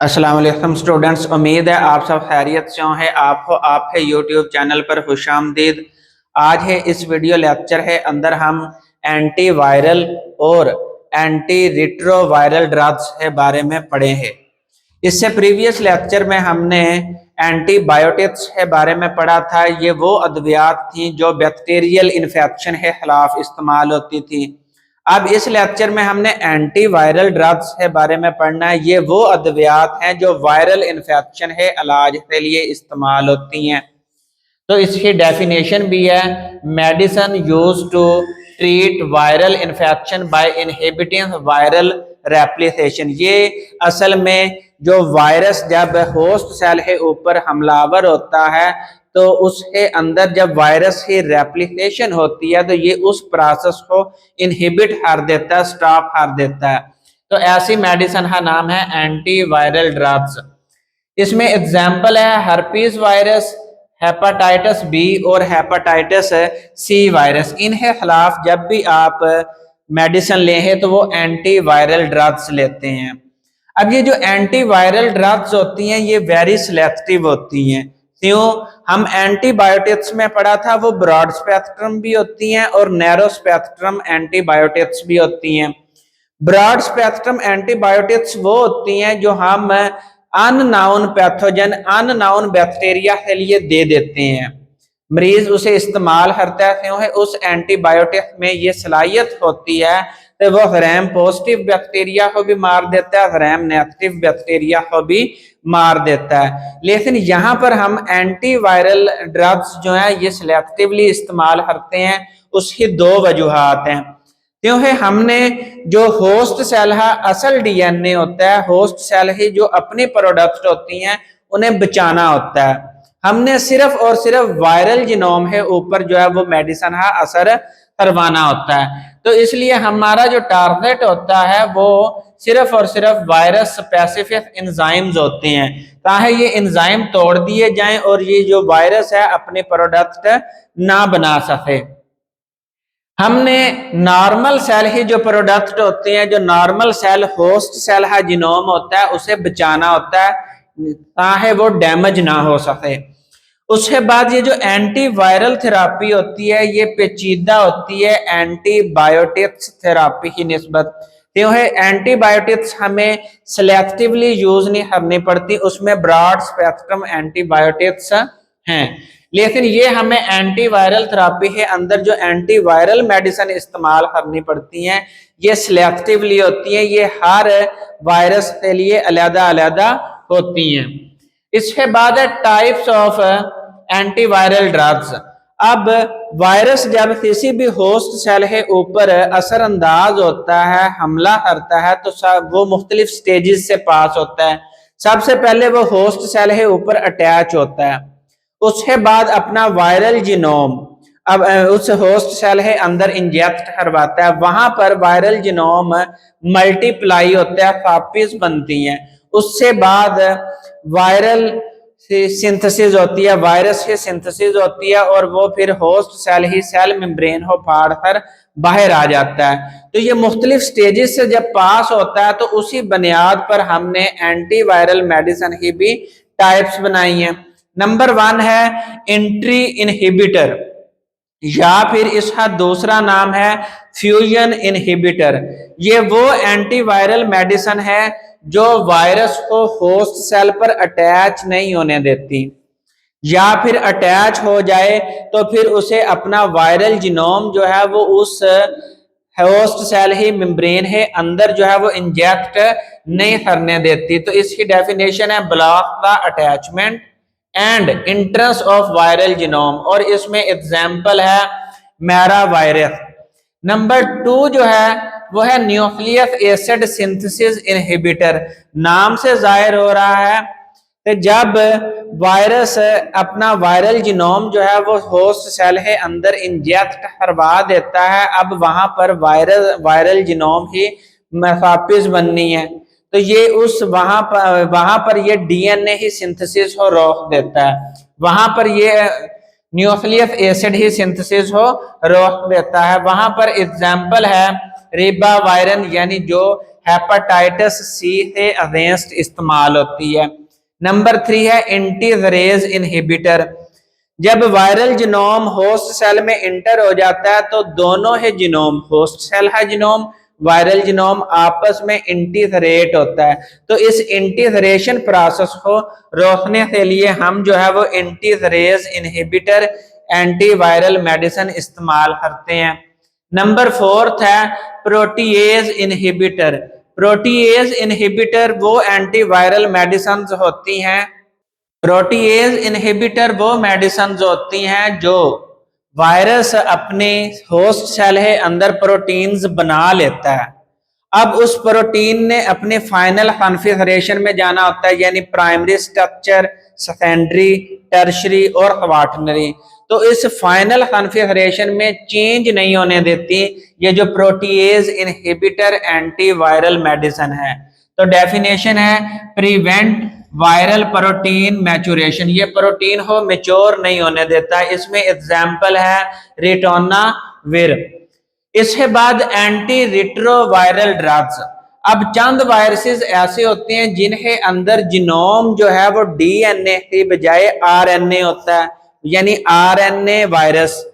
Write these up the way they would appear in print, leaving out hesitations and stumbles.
अस्सलाम वालेकुम स्टूडेंट्स, उम्मीद है आप सब खैरियत से होंगे। आप है यूट्यूब चैनल पर खुशामदीद। आज है इस वीडियो लेक्चर है अंदर हम एंटी वायरल और एंटी रिट्रोवायरल ड्रग्स के बारे में पढ़े हैं। इससे प्रीवियस लेक्चर में हमने एंटीबायोटिक्स के बारे में पढ़ा था। ये वो अद्वियात थी जो बैक्टीरियल इन्फेक्शन के खिलाफ इस्तेमाल होती थी। अब इस लेक्चर में हमने एंटीवायरल ड्रग्स के बारे में पढ़ना है। ये वो अद्वियात हैं जो वायरल इन्फेक्शन के इलाज के लिए इस्तेमाल होती हैं। तो इसकी डेफिनेशन भी है, medicine use to treat viral infection by inhibiting viral replication. ये असल में जो वायरस जब होस्ट सेल के ऊपर हमलावर होता है तो उसके अंदर जब वायरस की रेप्लिकेशन होती है तो ये उस प्रोसेस को इनहिबिट कर देता है, स्टॉप कर देता है। तो ऐसी मेडिसिन का नाम है एंटीवायरल ड्रग्स। इसमें एग्जाम्पल है हर्पीज वायरस, हेपाटाइटिस बी और हेपाटाइटिस सी वायरस। इनके खिलाफ जब भी आप मेडिसिन लें तो वो एंटीवायरल ड्रग्स लेते हैं। अब ये जो एंटीवायरल ड्रग्स होती हैं ये वेरी सिलेक्टिव होती हैं। क्यों? हम एंटीबायोटिक्स में पढ़ा था वो ब्रॉड स्पेक्ट्रम भी होती हैं और नैरो स्पेक्ट्रम एंटीबायोटिक्स भी होती हैं। ब्रॉड स्पेक्ट्रम एंटीबायोटिक्स वो होती हैं जो हम अननाउन पैथोजन, अननाउन बैक्टीरिया के लिए दे देते हैं। मरीज उसे इस्तेमाल करता है क्योंकि उस एंटीबायोटिक में ये सलाहियत होती है तो वो ग्राम पॉजिटिव बैक्टीरिया को भी मार देता है, ग्राम नेगेटिव बैक्टीरिया को भी मार देता है। लेकिन यहाँ पर हम एंटीवायरल ड्रग्स जो है ये सिलेक्टिवली इस्तेमाल करते हैं। उसकी दो वजूहात हैं। क्योंकि हमने जो होस्ट सेल है असल डीएनए होता है, होस्ट सेल ही जो अपनी प्रोडक्ट होती हैं उन्हें बचाना होता है। हमने सिर्फ और सिर्फ वायरल जीनोम है ऊपर जो है वो मेडिसिन का असर करवाना होता है। तो इसलिए हमारा जो टारगेट होता है वो सिर्फ और सिर्फ वायरस स्पेसिफिक एंजाइम्स होते हैं ताकि ये एंजाइम तोड़ दिए जाएं और ये जो वायरस है अपने प्रोडक्ट ना बना सके। हमने नॉर्मल सेल ही जो प्रोडक्ट होते हैं, जो नॉर्मल सेल होस्ट सेल का जीनोम होता है उसे बचाना होता है ताकि वो डैमेज ना हो सके। उसके बाद ये जो एंटीवायरल थेरापी होती है ये पेचीदा होती है एंटीबायोटिक्स थेरापी की निस्बत। क्योंकि एंटीबायोटिक्स हमें सिलेक्टिवली यूज नहीं करनी पड़ती, उसमें ब्रॉड स्पेक्ट्रम एंटीबायोटिक्स हैं। लेकिन ये हमें एंटीवायरल थेरापी के अंदर जो एंटीवायरल मेडिसिन इस्तेमाल करनी पड़ती हैं ये सिलेक्टिवली होती हैं। ये हर वायरस के लिए अलग-अलग होती हैं। इसके बाद है टाइप्स ऑफ एंटीवायरल ड्रग्स। अब वायरस जब किसी भी होस्ट सेल के ऊपर असरअंदाज होता है, हमला करता है तो वो मुख्तलिफ स्टेजेस से पास होता है। सबसे पहले वो होस्ट सेल के ऊपर अटैच होता है, उसके बाद अपना वायरल जीनोम अब उस होस्ट सेल के अंदर इंजेक्ट करवाता है। वहां पर वायरल जीनोम मल्टीप्लाई होता है, कॉपीज बनती हैं। उससे बाद वायरल सिंथेसिस होती है, वायरस की सिंथेसिस होती है और वो फिर होस्ट सेल ही सेल मेम्ब्रेन को फाड़ कर बाहर आ जाता है। तो ये मुख्तलिफ स्टेजेस से जब पास होता है तो उसी बुनियाद पर हमने एंटीवायरल मेडिसिन की भी टाइप्स बनाई हैं। नंबर 1 है एंट्री इनहिबिटर या फिर इसका दूसरा नाम है फ्यूजन इनहिबिटर। ये वो एंटीवायरल मेडिसिन है जो वायरस को होस्ट सेल पर अटैच नहीं होने देती, या फिर अटैच हो जाए तो फिर उसे अपना वायरल जीनोम जो है वो उस होस्ट सेल ही मेम्ब्रेन है अंदर जो है वो इंजेक्ट नहीं करने देती। तो इसकी डेफिनेशन है block the attachment and entrance of viral genome, और इसमें एग्जाम्पल है मैरा वायरस। नंबर 2 जो है वो है न्यूक्लियस एसिड सिंथेसिस इनहिबिटर। नाम से जाहिर हो रहा है कि जब वायरस अपना वायरल जीनोम जो है वो होस्ट सेल के अंदर इंजेक्ट करवा देता है, अब वहां पर वायरल जीनोम ही कॉपीज बननी है तो ये उस वहां पर ये डीएनए ही सिंथेसिस को रोक देता है, वहां पर ये न्यूक्लियस एसिड ही सिंथेसिस को रोक देता है। वहां पर एग्जाम्पल है रिबा वायरन यानी जो हेपेटाइटिस सी से अगेंस्ट इस्तेमाल होती है। नंबर 3 है एंटीजरेज इनहिबिटर। जब वायरल जीनोम होस्ट सेल में इंटर हो जाता है तो दोनों ही जीनोम, होस्ट सेल है जीनोम, वायरल जीनोम आपस में इंटीजरेट होता है। तो इस इंटीजरेशन प्रोसेस को रोकने के लिए हम जो है वो एंटीजरेज इनहिबिटर एंटीवायरल मेडिसिन इस्तेमाल करते हैं। नंबर 4 है प्रोटीएज इनहिबिटर। प्रोटीएज इनहिबिटर वो एंटीवायरल मेडिसिन होती हैं, प्रोटीएज इनहिबिटर वो मेडिसिन होती हैं जो वायरस अपने होस्ट सेल है अंदर प्रोटीन्स बना लेता है। अब उस प्रोटीन ने अपने फाइनल कॉन्फ़िगरेशन में जाना होता है, यानी प्राइमरी स्ट्रक्चर, सेकेंडरी, टर्शरी और क्वाटरनरी। तो इस फाइनल कॉन्फ़िगरेशन में चेंज नहीं होने देती ये जो प्रोटीएज इनहिबिटर एंटीवायरल मेडिसिन है। तो डेफिनेशन है प्रिवेंट वायरल प्रोटीन मैचुरेशन, ये प्रोटीन को मैच्योर नहीं होने देता। इसमें एग्जाम्पल है रिटोनाविर। इसके बाद एंटी रिट्रोवायरल ड्रग्स। अब चंद वायरसेस ऐसे होते हैं जिनके अंदर जीनोम जो है वो डीएनए की बजाय आरएनए होता है, यानी आरएनए वायरस।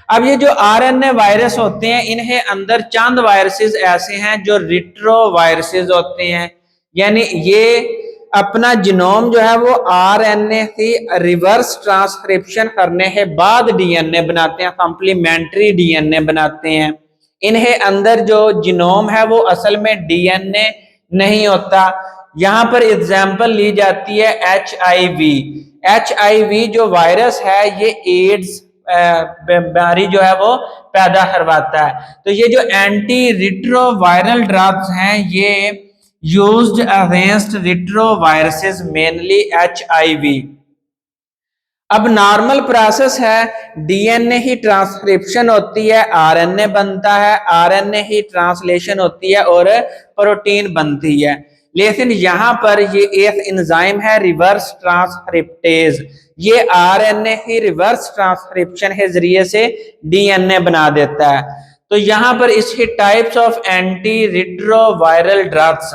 अब ये जो आरएनए वायरस होते हैं इनके अंदर चंद वायरसेस ऐसे हैं जो रिट्रो वायरसेस होते हैं, यानी ये अपना जीनोम जो है वो आरएनए की रिवर्स ट्रांसक्रिप्शन करने के बाद डीएनए बनाते हैं, कॉम्प्लीमेंट्री डीएनए बनाते हैं। इनके अंदर जो जीनोम है वो असल में डीएनए नहीं होता। यहां पर एग्जांपल ली जाती है एचआईवी। एचआईवी जो वायरस है ये एड्स बीमारी जो है वो पैदा करवाता है। तो ये जो एंटी रिट्रोवायरल ड्रग्स हैं ये यूज्ड अगेंस्ट रिट्रोवायरसेस मेनली एचआईवी। अब नॉर्मल प्रोसेस है, डीएनए ही ट्रांसक्रिप्शन होती है, आरएनए बनता है, आरएनए ही ट्रांसलेशन होती है और प्रोटीन बनती है। लेकिन यहाँ पर ये एक एंजाइम है रिवर्स ट्रांसक्रिप्टेज, ये आरएनए ही रिवर्स ट्रांसक्रिप्शन के जरिए से डीएनए बना देता है। तो यहाँ पर इसके types of anti retroviral drugs.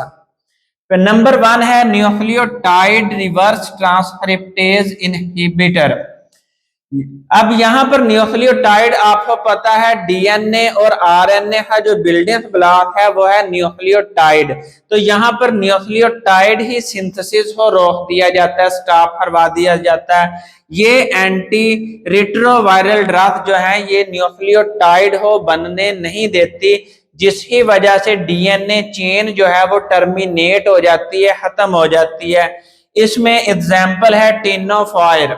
Number 1 है न्यूक्लियोटाइड रिवर्स ट्रांसक्रिप्टेज इनहिबिटर। अब यहां पर न्यूक्लियोटाइड आपको पता है डीएनए और आरएनए का जो बिल्डिंग ब्लॉक है वो है न्यूक्लियोटाइड। तो यहां पर न्यूक्लियोटाइड ही सिंथेसिस को रोक दिया जाता है, स्टॉप करवा दिया जाता है। ये एंटी रिट्रोवायरल ड्रग जो है ये न्यूक्लियोटाइड को बनने नहीं देती, जिसकी वजह से डीएनए चेन जो है वो टर्मिनेट हो जाती है, खत्म हो जाती है। इसमें एग्जाम्पल है टेनोफॉयर।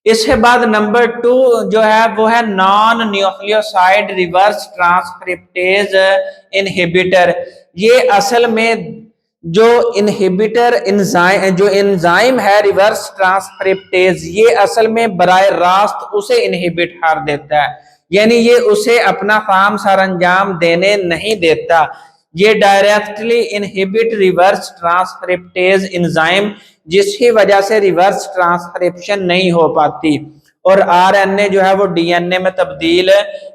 इसके बाद नंबर 2 जो है वो है non nucleoside reverse transcriptase inhibitor. ये असल में जो इनहिबिटर जो एंजाइम है रिवर्स ट्रांसक्रिप्टेज ये असल में बराह रास्त उसे इनहिबिट कर देता है, यानी ये उसे अपना काम सरंजाम देने नहीं देता। ये directly inhibit reverse transcriptase enzyme, जिसकी वजह से रिवर्स ट्रांसक्रिप्शन नहीं हो पाती और आरएनए जो है वो डीएनए में तब्दील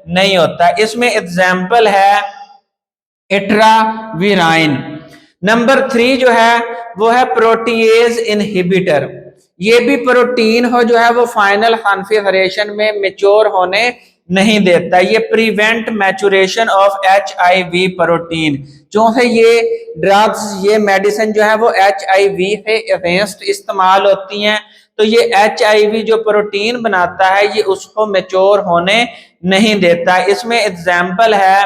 नहीं होता। इसमें एग्जाम्पल है एट्राविराइन। नंबर 3 जो है वो है प्रोटीएज इनहिबिटर। ये भी प्रोटीन हो जो है वो फाइनल कॉन्फ़िगरेशन में मैच्योर होने नहीं देता। ये prevent maturation of HIV protein. क्योंकि ये ड्रग्स, ये मेडिसिन जो है वो एचआईवी के अगेंस्ट इस्तेमाल होती हैं, तो ये एचआईवी जो प्रोटीन बनाता है ये उसको मैच्योर होने नहीं देता। इसमें एग्जाम्पल है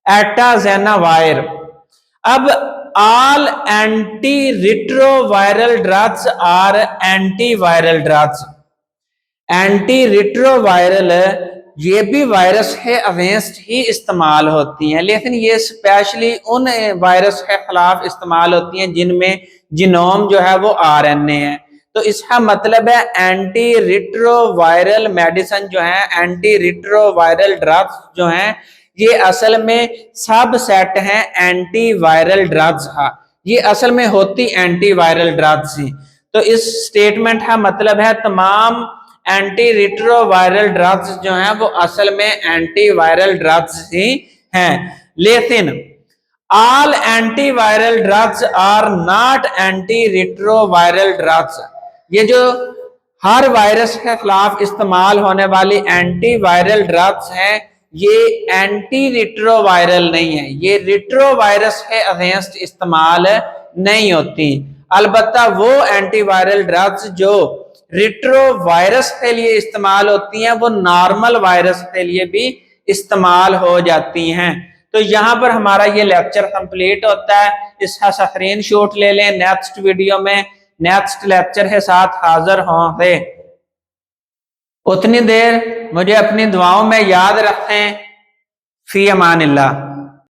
एटाजेनावायर। अब all antiretroviral drugs are antiviral drugs। Antiretroviral ये भी वायरस के अगेंस्ट ही इस्तेमाल होती हैं, लेकिन ये स्पेशली उन वायरस के खिलाफ इस्तेमाल होती हैं जिनमें जीनोम जो है वो आरएनए है। तो इसका मतलब है एंटी रिट्रोवायरल मेडिसिन जो है, एंटी रिट्रोवायरल ड्रग्स जो हैं ये असल में सब सेट हैं एंटीवायरल ड्रग्स का। ये असल में होती एंटीवायरल ड्रग्स ही। तो इस स्टेटमेंट का मतलब है तमाम एंटी रिट्रोवायरल ड्रग्स जो हैं वो असल में एंटीवायरल ड्रग्स ही हैं। लेकिन all antiviral drugs are not antiretroviral drugs. ये जो हर वायरस के खिलाफ इस्तेमाल होने वाली एंटीवायरल ड्रग्स हैं, ये एंटी रिट्रोवायरल नहीं है, ये रिट्रोवायरस के अगेंस्ट इस्तेमाल नहीं होती। अलबत्ता वो एंटीवायरल ड्रग्स जो रिट्रोवायरस के लिए इस्तेमाल होती हैं, वो नॉर्मल वायरस के लिए भी इस्तेमाल हो जाती हैं। तो यहाँ पर हमारा ये लेक्चर कंप्लीट होता है। इसका स्क्रीन शॉट ले लें। नेक्स्ट वीडियो में नेक्स्ट लेक्चर के साथ हाजिर होंगे। उतनी देर मुझे अपनी दुआओं में याद रखें। फी अमानिल्लाह।